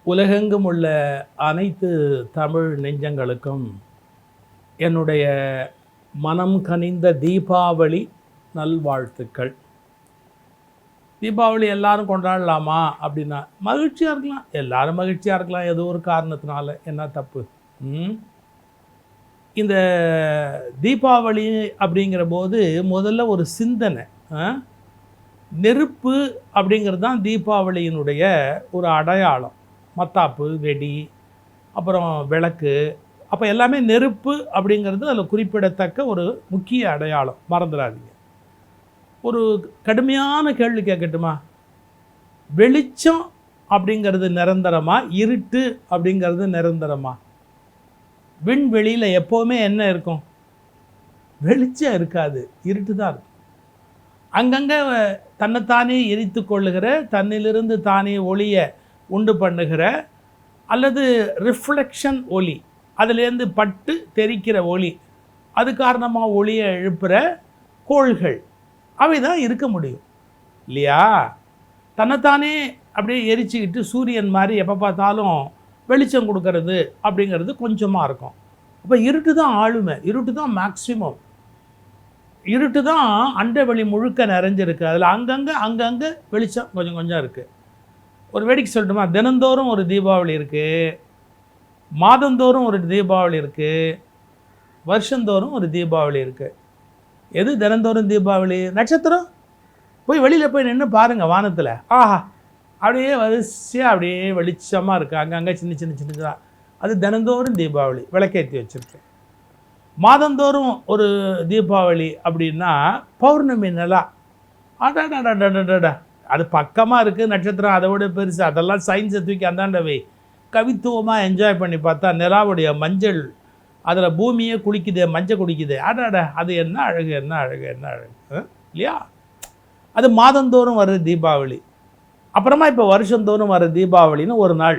உலகெங்கும் உள்ள அனைத்து தமிழ் நெஞ்சங்களுக்கும் என்னுடைய மனம் கனிந்த தீபாவளி நல்வாழ்த்துக்கள். தீபாவளி எல்லாரும் கொண்டாடலாமா அப்படின்னா, மகிழ்ச்சியாக இருக்கலாம், எல்லாரும் மகிழ்ச்சியாக இருக்கலாம், ஏதோ ஒரு காரணத்தினால. என்ன தப்பு? இந்த தீபாவளி அப்படிங்கிற போது முதல்ல ஒரு சிந்தனை. நெருப்பு அப்படிங்கிறது தான் தீபாவளியினுடைய ஒரு அடையாளம். மத்தாப்பு, வெடி, அப்புறம் விளக்கு, அப்போ எல்லாமே நெருப்பு அப்படிங்கிறது அதில் குறிப்பிடத்தக்க ஒரு முக்கிய அடையாளம். மறந்துடாதீங்க. ஒரு கடுமையான கேள்வி கேட்கட்டுமா? வெளிச்சம் அப்படிங்கிறது நிரந்தரமா, இருட்டு அப்படிங்கிறது நிரந்தரமா? விண்வெளியில் எப்போவுமே என்ன இருக்கும்? வெளிச்சம் இருக்காது, இருட்டு தான் இருக்கும். அங்கங்கே தன்னைத்தானே எரித்து கொள்ளுகிற, தன்னிலிருந்து தானே ஒளியை உண்டு பண்ணுகிற, அல்லது ரிஃப்ளெக்ஷன் ஒளி, அதுலேருந்து பட்டு தெரிக்கிற ஒளி, அது காரணமாக ஒளியை எழுப்புகிற கோள்கள், அவை தான் இருக்க முடியும் இல்லையா? தன்னைத்தானே அப்படியே எரிச்சிக்கிட்டு சூரியன் மாதிரி எப்போ பார்த்தாலும் வெளிச்சம் கொடுக்கறது அப்படிங்கிறது கொஞ்சமாக இருக்கும். அப்போ இருட்டு தான் ஆளுமை, இருட்டு தான் மேக்சிமம், இருட்டு தான் அண்டவெளி முழுக்க நிறைஞ்சிருக்கு. அதில் அங்கங்கே வெளிச்சம் கொஞ்சம் கொஞ்சம் இருக்குது. ஒரு வேடிக்கை சொல்லட்டுமா? தினந்தோறும் ஒரு தீபாவளி இருக்குது, மாதந்தோறும் ஒரு தீபாவளி இருக்குது, வருஷந்தோறும் ஒரு தீபாவளி இருக்குது. எது தினந்தோறும் தீபாவளி? நட்சத்திரம். போய் வெளியில் போய் நின்று பாருங்கள் வானத்தில். ஆஹா, அப்படியே வரிசையாக அப்படியே வெளிச்சமாக இருக்குது, அங்கங்கே சின்ன சின்ன சின்னதாக. அது தினந்தோறும் தீபாவளி, விளக்கேற்றி வச்சுருக்கு. மாதந்தோறும் ஒரு தீபாவளி அப்படின்னா பௌர்ணமி நிலா. அடடடடடடா, அது பக்கமாக இருக்குது, நட்சத்திரம் அதை விட பெருசு. அதெல்லாம் சயின்ஸை தூக்கி அந்தாண்டவை கவித்துவமாக என்ஜாய் பண்ணி பார்த்தா நிலாவுடைய மஞ்சள், அதில் பூமியே குளிக்குது, மஞ்சள் குடிக்குது. அடடா, அது என்ன அழகு, என்ன அழகு, என்ன அழகு இல்லையா? அது மாதந்தோறும் வர்ற தீபாவளி. அப்புறமா இப்போ வருஷந்தோறும் வர தீபாவளின்னு ஒரு நாள்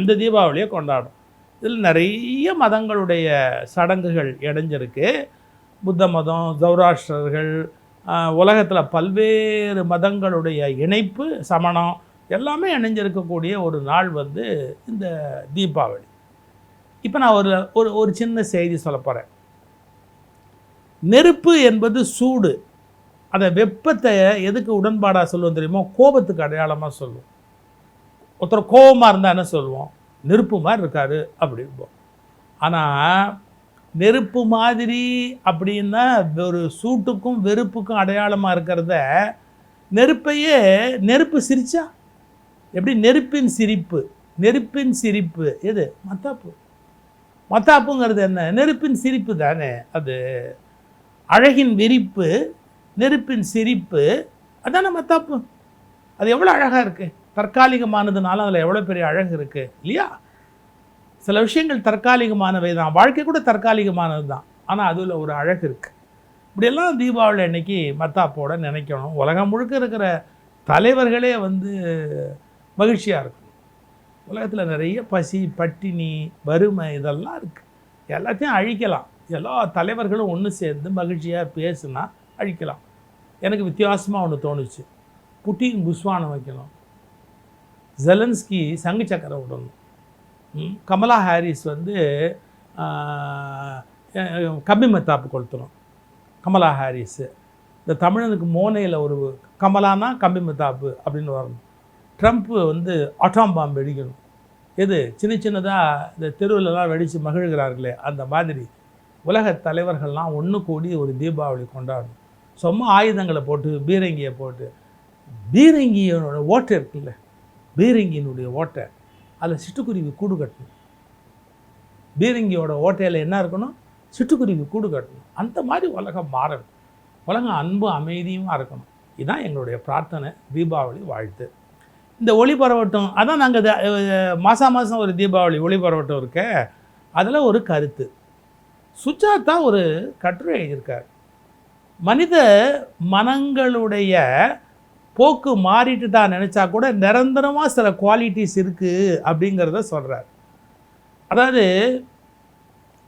இந்த தீபாவளியை கொண்டாடும். இதில் நிறைய மதங்களுடைய சடங்குகள் இணைஞ்சிருக்கு. புத்த மதம், சௌராஷ்டிரர்கள், உலகத்தில் பல்வேறு மதங்களுடைய இணைப்பு, சமணம் எல்லாமே இணைஞ்சிருக்கக்கூடிய ஒரு நாள் வந்து இந்த தீபாவளி. இப்போ நான் ஒரு சின்ன செய்தி சொல்ல போகிறேன். நெருப்பு என்பது சூடு. அதை வெப்பத்தை எதுக்கு உடன்பாடாக சொல்லுவோம் தெரியுமோ? கோபத்துக்கு அடையாளமாக சொல்லுவோம். ஒருத்தர் கோபமாக இருந்தால் என்ன சொல்லுவோம்? நெருப்பு மாதிரி இருக்காரு அப்படிம்போம். ஆனால் நெருப்பு மாதிரி அப்படின்னா ஒரு சூட்டுக்கும் வெறுப்புக்கும் அடையாளமாக இருக்கிறத, நெருப்பையே நெருப்பு சிரிச்சா எப்படி? நெருப்பின் சிரிப்பு, நெருப்பின் சிரிப்பு எது? மத்தாப்பு. மத்தாப்புங்கிறது என்ன? நெருப்பின் சிரிப்பு தானே. அது அழகின் விரிப்பு, நெருப்பின் சிரிப்பு, அதான மத்தாப்பு. அது எவ்வளோ அழகாக இருக்குது. தற்காலிகமானதுனால அதில் எவ்வளோ பெரிய அழகு இருக்குது இல்லையா? சில விஷயங்கள் தற்காலிகமானவை தான், வாழ்க்கை கூட தற்காலிகமானது தான், ஆனால் அதில் ஒரு அழகு இருக்குது. இப்படியெல்லாம் தீபாவளி அன்னைக்கு மத்தாப்போட நினைக்கணும். உலகம் முழுக்க இருக்கிற தலைவர்களே வந்து மகிழ்ச்சியாக இருக்கும். உலகத்தில் நிறைய பசி, பட்டினி, வறுமை இதெல்லாம் இருக்குது. எல்லாத்தையும் அழிக்கலாம். எல்லா தலைவர்களும் ஒன்று சேர்ந்து மகிழ்ச்சியாக பேசுனா அழிக்கலாம். எனக்கு வித்தியாசமாக ஒன்று தோணுச்சு. புட்டின் புஸ்வானம் வைக்கணும், ஜெலன்ஸ்கி சங்கு சக்கரம் விடணும், கமலா ஹாரிஸ் வந்து கம்பி மத்தாப்பு கொளுத்தணும். கமலா ஹாரிஸு இந்த தமிழனுக்கு மோனையில் ஒரு கமலானா கம்பி மத்தாப்பு அப்படின்னு வரணும். ட்ரம்ப்பு வந்து அட்டாம் பாம்பு வெடிக்கணும். எது? சின்ன சின்னதாக இந்த தெருவிலலாம் வெடித்து மகிழ்கிறார்களே அந்த மாதிரி உலக தலைவர்கள்லாம் ஒன்று கூடி ஒரு தீபாவளி கொண்டாடணும். சும்மா ஆயுதங்களை போட்டு, பீரங்கியை போட்டு, பீரங்கியோட ஓட்டை இருக்குல்ல, பீரங்கியினுடைய ஓட்டை, அதில் சிட்டுக்குருவி கூடு கட்டணும். பீரங்கியோட ஓட்டையில் என்ன இருக்கணும்? சிட்டுக்குருவி கூடு கட்டணும். அந்த மாதிரி உலகம் மாறணும். உலகம் அன்பு அமைதியுமாக இருக்கணும். இதுதான் எங்களுடைய பிரார்த்தனை. தீபாவளி வாழ்த்து. இந்த ஒளி பரவட்டும். அதான் நாங்கள் மாதம் ஒரு தீபாவளி ஒளி பரவட்டும் இருக்க. அதில் ஒரு கருத்து, சுஜாதா ஒரு கட்டுரை எழுதியிருக்கார். மனித மனங்களுடைய போக்கு மாறிட்டு தான் நினச்சா கூட நிரந்தரமாக சில குவாலிட்டிஸ் இருக்குது அப்படிங்கிறத சொல்கிறார். அதாவது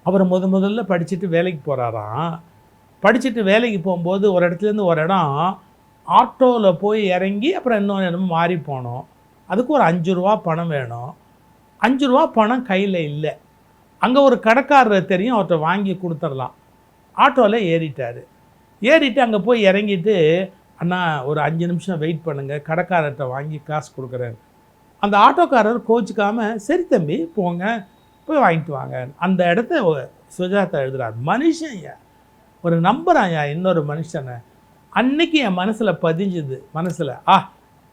அவர் முதல்ல படிச்சுட்டு வேலைக்கு போகிறாராம். படிச்சுட்டு வேலைக்கு போகும்போது ஒரு இடத்துலேருந்து ஒரு இடம் ஆட்டோவில் போய் இறங்கி அப்புறம் இன்னொரு இடமும் மாறி போனோம். அதுக்கு ஒரு 5 ரூபா பணம் வேணும். ரூபா பணம் கையில் இல்லை. அங்கே ஒரு கடைக்காரர் தெரியும், அவர்கிட்ட வாங்கி கொடுத்துடலாம். ஆட்டோவில் ஏறிட்டார். ஏறிட்டு அங்கே போய் இறங்கிட்டு, அண்ணா ஒரு 5 நிமிஷம் வெயிட் பண்ணுங்கள், கடைக்காரர்கிட்ட வாங்கி காசு கொடுக்குறேன். அந்த ஆட்டோக்காரர் கோச்சிக்காமல், சரி தம்பி போங்க, போய் வாங்கிட்டு வாங்க. அந்த இடத்த சுஜாதா எழுதுகிறார். மனுஷன் ஒரு நம்புறாயா இன்னொரு மனுஷனை. அன்னைக்கு என் மனசில் பதிஞ்சுது. மனசில்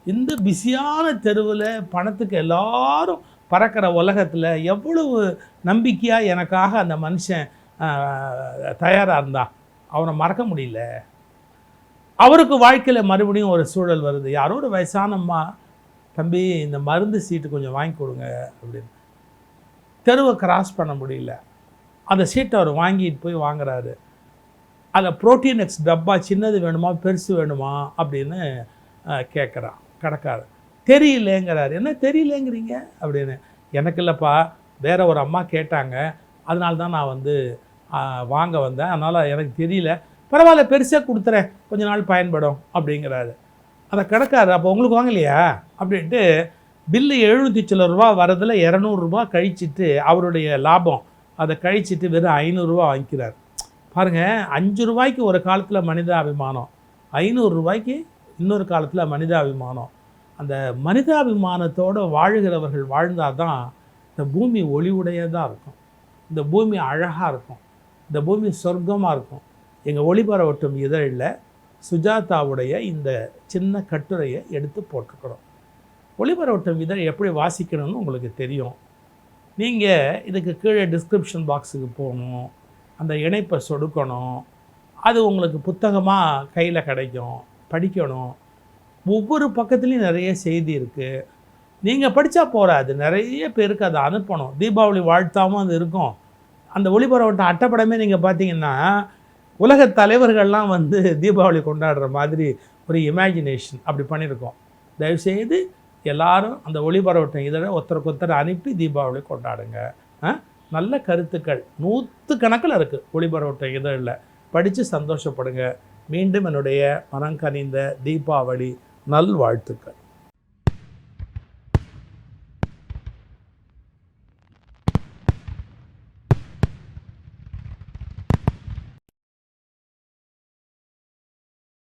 இந்த பிஸியான தெருவில் பணத்துக்கு எல்லாரும் பறக்கிற உலகத்தில் எவ்வளவு நம்பிக்கையாக எனக்காக அந்த மனுஷன் தயாராக இருந்தா. அவனை மறக்க முடியல. அவருக்கு வாழ்க்கையில் மறுபடியும் ஒரு சூழல் வருது. யாரோ ஒரு வயசானம்மா, தம்பி இந்த மருந்து சீட்டு கொஞ்சம் வாங்கி கொடுங்க அப்படின்னு. தெருவை கிராஸ் பண்ண முடியல. அந்த சீட்டை அவர் வாங்கிட்டு போய் வாங்குறாரு. அதில் புரோட்டீன் எக்ஸ் டப்பா சின்னது வேணுமா பெருசு வேணுமா அப்படின்னு கேட்குறான் கடைக்காரர். தெரியலேங்கிறார். என்ன தெரியலேங்கிறீங்க அப்படின்னு. எனக்கு இல்லைப்பா, வேற ஒரு அம்மா கேட்டாங்க, அதனால தான் நான் வந்து வாங்க வந்தேன், அதனால் எனக்கு தெரியல. பரவாயில்ல, பெருசாக கொடுத்துறேன், கொஞ்ச நாள் பயன்படும் அப்படிங்கிறாரு. அந்த கடைக்காரர், அப்போ உங்களுக்கு வாங்கலையா அப்படின்ட்டு பில்லு 700 சில ரூபா வரதில் 200 ரூபா கழிச்சிட்டு அவருடைய லாபம் அதை கழிச்சிட்டு வெறும் 500 ரூபா வாங்கிக்கிறார். பாருங்கள், 5 ரூபாய்க்கு ஒரு காலத்தில் மனிதாபிமானம், 500 ரூபாய்க்கு இன்னொரு காலத்தில் மனிதாபிமானம். அந்த மனிதாபிமானத்தோடு வாழுகிறவர்கள் வாழ்ந்தால் தான் இந்த பூமி ஒளிவுடையதாக இருக்கும், இந்த பூமி அழகாக இருக்கும், இந்த பூமி சொர்க்கமாக இருக்கும். எங்கள் ஒளிபரவட்டும் இதழில் சுஜாதாவுடைய இந்த சின்ன கட்டுரையை எடுத்து போட்டுக்கிறோம். ஒளிபரவட்டும் இதழ் எப்படி வாசிக்கணும்னு உங்களுக்கு தெரியும். நீங்கள் இதுக்கு கீழே டிஸ்கிரிப்ஷன் பாக்ஸுக்கு போகணும், அந்த இணைப்பை சொடுக்கணும். அது உங்களுக்கு புத்தகமாக கையில் கிடைக்கும், படிக்கணும். ஒவ்வொரு பக்கத்துலேயும் நிறைய செய்தி இருக்குது. நீங்கள் படித்தா போகாது, நிறைய பேருக்கு அதை அனுப்பணும். தீபாவளி வாழ்த்தாமல் அது இருக்கும். அந்த ஒளிபரவட்டம் அட்டைப்படமே நீங்கள் பார்த்தீங்கன்னா உலக தலைவர்கள்லாம் வந்து தீபாவளி கொண்டாடுற மாதிரி ஒரு இமேஜினேஷன் அப்படி பண்ணியிருக்கோம். தயவுசெய்து எல்லாரும் அந்த ஒளிபரவட்டம் இதழை ஒருத்தருக்கு அனுப்பி தீபாவளி கொண்டாடுங்க. நல்ல கருத்துக்கள் 100 கணக்கில் இருக்குது ஒளிபரவட்டம் இதழில். படித்து சந்தோஷப்படுங்க. மீண்டும் என்னுடைய மனங்கனிந்த தீபாவளி நல்வாழ்த்துக்கள்.